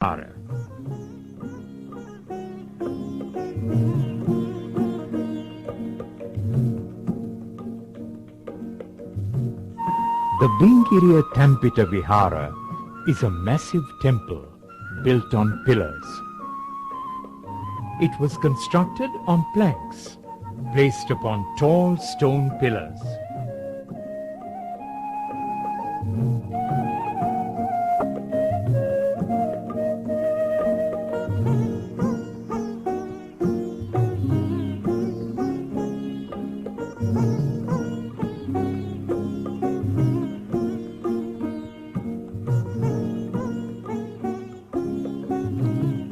Vihara. The Bingiriya Tampita Vihara is a massive temple built on pillars. It was constructed on planks placed upon tall stone pillars.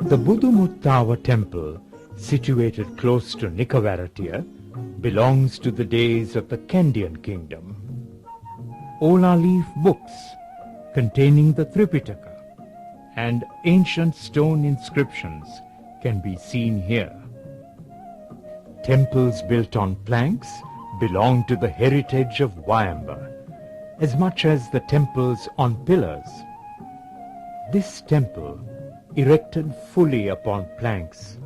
The Budumuttava temple, situated close to Nikavarattiya, belongs to the days of the Kandyan kingdom. Ola leaf books containing the Tripitaka and ancient stone inscriptions can be seen here. Temples built on planks belong to the heritage of Wayamba, as much as the temples on pillars. This temple, erected fully upon planks,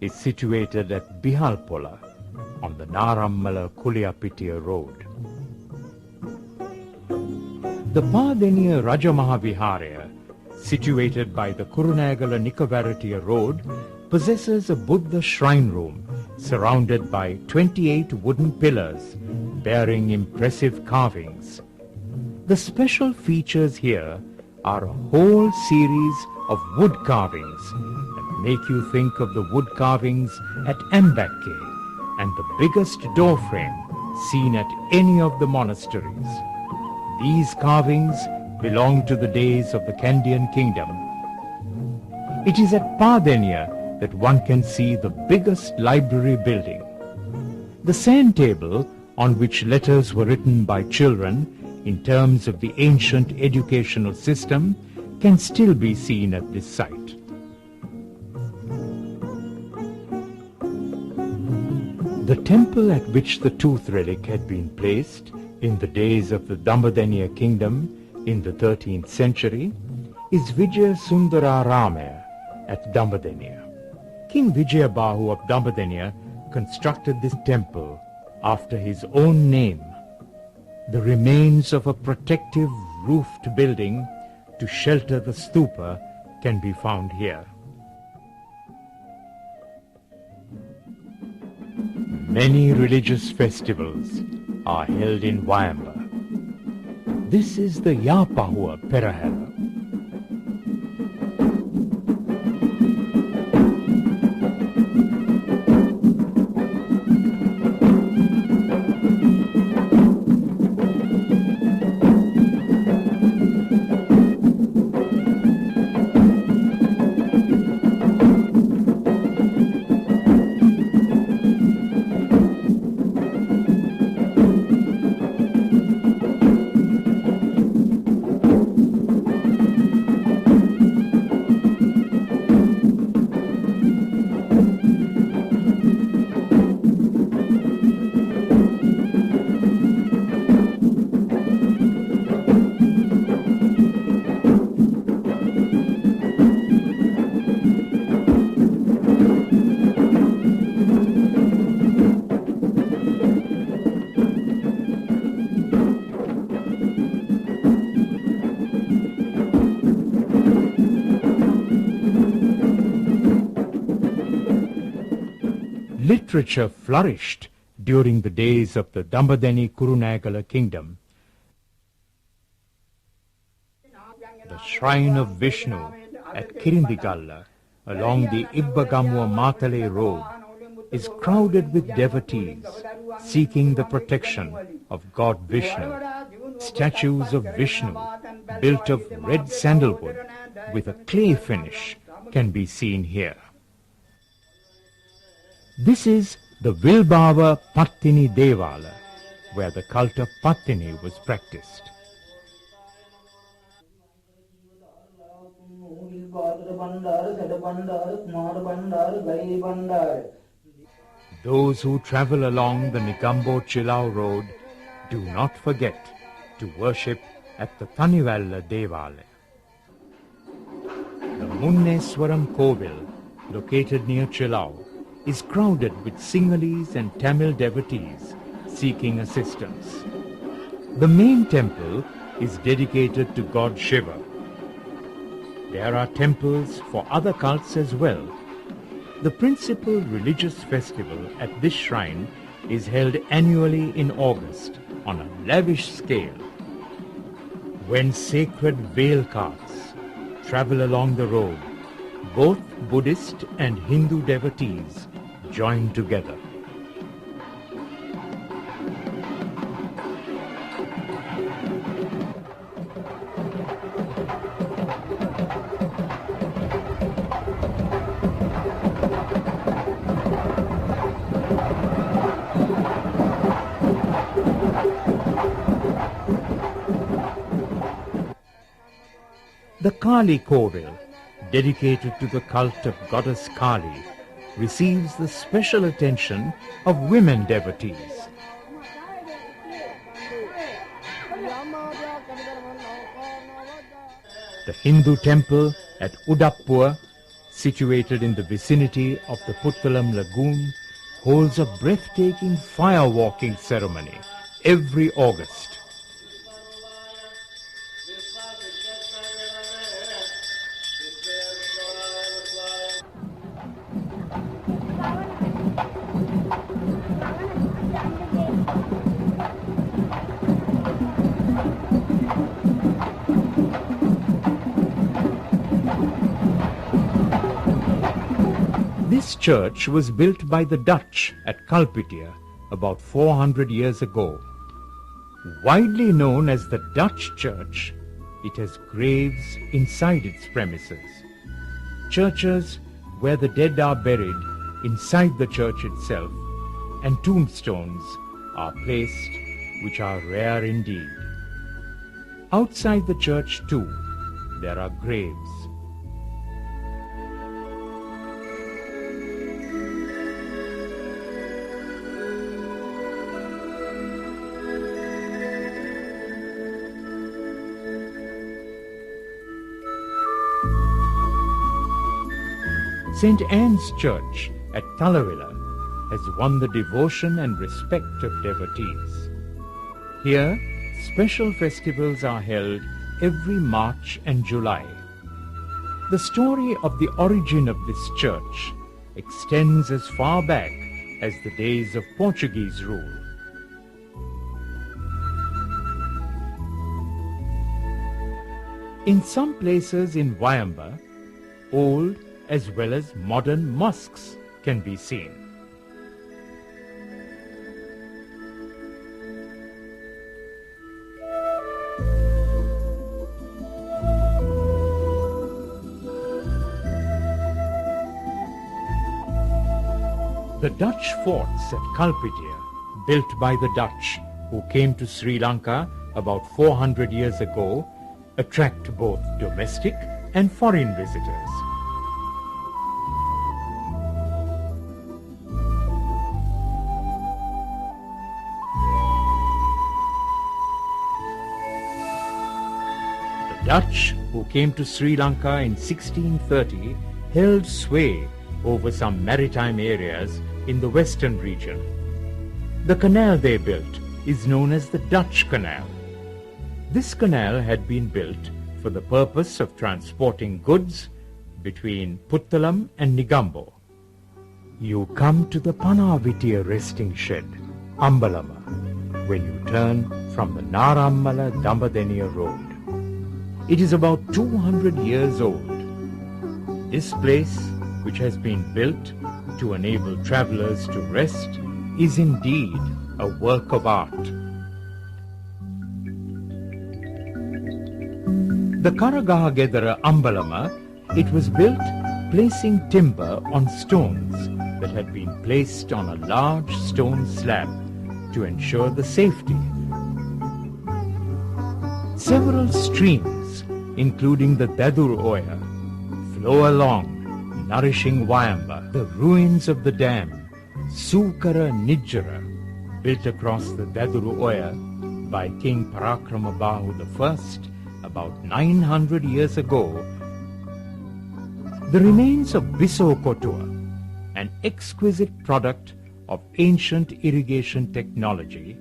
is situated at Bihalpola on the Narammala Kuliyapitiya road. The Padeniya Rajamahaviharaya, situated by the Kurunegala Nikavarattiya road, possesses a Buddha shrine room surrounded by 28 wooden pillars bearing impressive carvings. The special features here are a whole series of wood carvings that make you think of the wood carvings at Ambakke and the biggest door frame seen at any of the monasteries. These carvings belong to the days of the Kandyan kingdom. It is at Padeniya that one can see the biggest library building. The sand table on which letters were written by children in terms of the ancient educational system can still be seen at this site. The temple at which the tooth relic had been placed in the days of the Dambadeniya kingdom in the 13th century is Vijaya Sundararama at Dambadeniya. King Vijayabahu of Dambadeniya constructed this temple after his own name. The remains of a protective roofed building to shelter the stupa can be found here. Many religious festivals are held in Wayamba. This is the Yapahua Perahera. Literature flourished during the days of the Dambadeni Kurunegala kingdom. The shrine of Vishnu at Kirindigalla along the Ibbagamua Matale road is crowded with devotees seeking the protection of God Vishnu. Statues of Vishnu built of red sandalwood with a clay finish can be seen here. This is the Vilbhava Pattini Devala, where the cult of Pattini was practiced. Those who travel along the Nigambo Chilau road do not forget to worship at the Tanivalla Devala. The Munneswaram Kovil, located near Chilau, is crowded with Sinhalese and Tamil devotees seeking assistance. The main temple is dedicated to God Shiva. There are temples for other cults as well. The principal religious festival at this shrine is held annually in August on a lavish scale. When sacred veil carts travel along the road, both Buddhist and Hindu devotees join together. The Kali Kovil, dedicated to the cult of goddess Kali, receives the special attention of women devotees. The Hindu temple at Udappur, situated in the vicinity of the Puttalam Lagoon, holds a breathtaking fire walking ceremony every August. This church was built by the Dutch at Kalpitia about 400 years ago. Widely known as the Dutch church, it has graves inside its premises. Churches where the dead are buried inside the church itself, and tombstones are placed, which are rare indeed. Outside the church too, there are graves. St. Anne's Church at Talavila has won the devotion and respect of devotees. Here, special festivals are held every March and July. The story of the origin of this church extends as far back as the days of Portuguese rule. In some places in Wayamba, old as well as modern mosques can be seen. The Dutch forts at Kalpitia, built by the Dutch who came to Sri Lanka about 400 years ago, attract both domestic and foreign visitors. Dutch, who came to Sri Lanka in 1630, held sway over some maritime areas in the western region. The canal they built is known as the Dutch Canal. This canal had been built for the purpose of transporting goods between Puttalam and Negombo. You come to the Panavitiya resting shed, Ambalama, when you turn from the Narammala Dambadeniya road. It is about 200 years old. This place, which has been built to enable travelers to rest, is indeed a work of art. The Karagahagedara Ambalama, it was built placing timber on stones that had been placed on a large stone slab to ensure the safety. Several streams, including the Dadur Oya, flow along, nourishing Wayamba. The ruins of the dam, Sukara Nijjara, built across the Dadur Oya by King Parakramabahu I about 900 years ago, The remains of Biso Kotua, an exquisite product of ancient irrigation technology,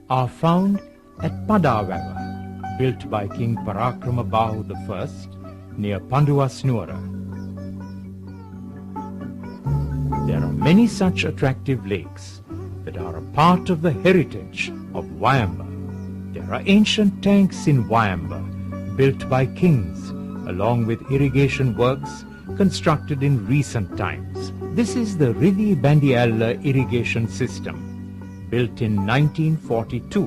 are found at Padawava, built by King Parakramabhu I near Panduasnura. There are many such attractive lakes that are a part of the heritage of Wayamba. There are ancient tanks in Wayamba, built by kings, along with irrigation works constructed in recent times. This is the Rivi Bandialla irrigation system, built in 1942.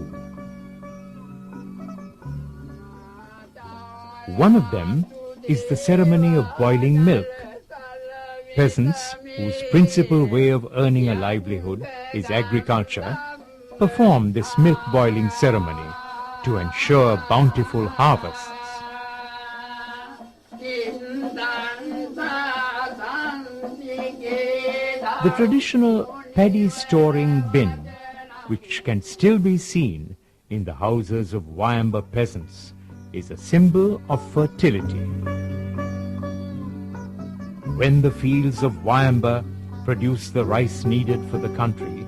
One of them is the ceremony of boiling milk. Peasants, whose principal way of earning a livelihood is agriculture, perform this milk boiling ceremony to ensure bountiful harvests. The traditional paddy storing bin, which can still be seen in the houses of Wayamba peasants, is a symbol of fertility. When the fields of Wayamba produce the rice needed for the country,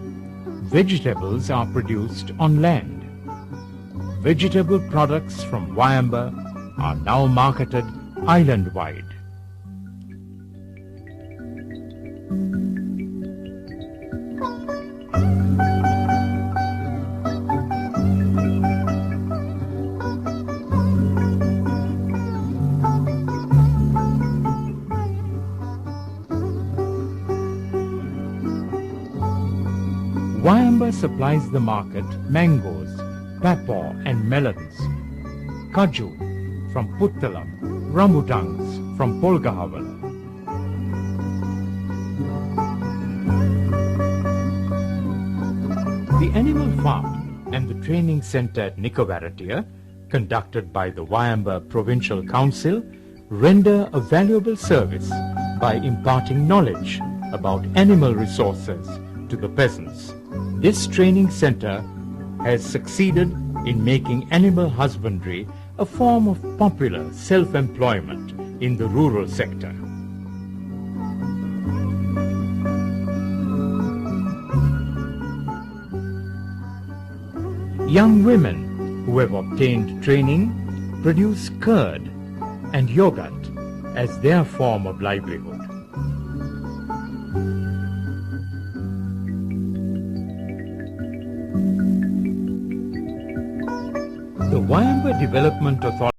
vegetables are produced on land. Vegetable products from Wayamba are now marketed island-wide. Wayamba supplies the market mangoes, papaw and melons, kaju from Puttalam, rambutans from Polgahavala. The animal farm and the training center at Nikavaratia, conducted by the Wayamba Provincial Council, render a valuable service by imparting knowledge about animal resources to the peasants. This training center has succeeded in making animal husbandry a form of popular self-employment in the rural sector. Young women who have obtained training produce curd and yogurt as their form of livelihood. The Wayamba Development Authority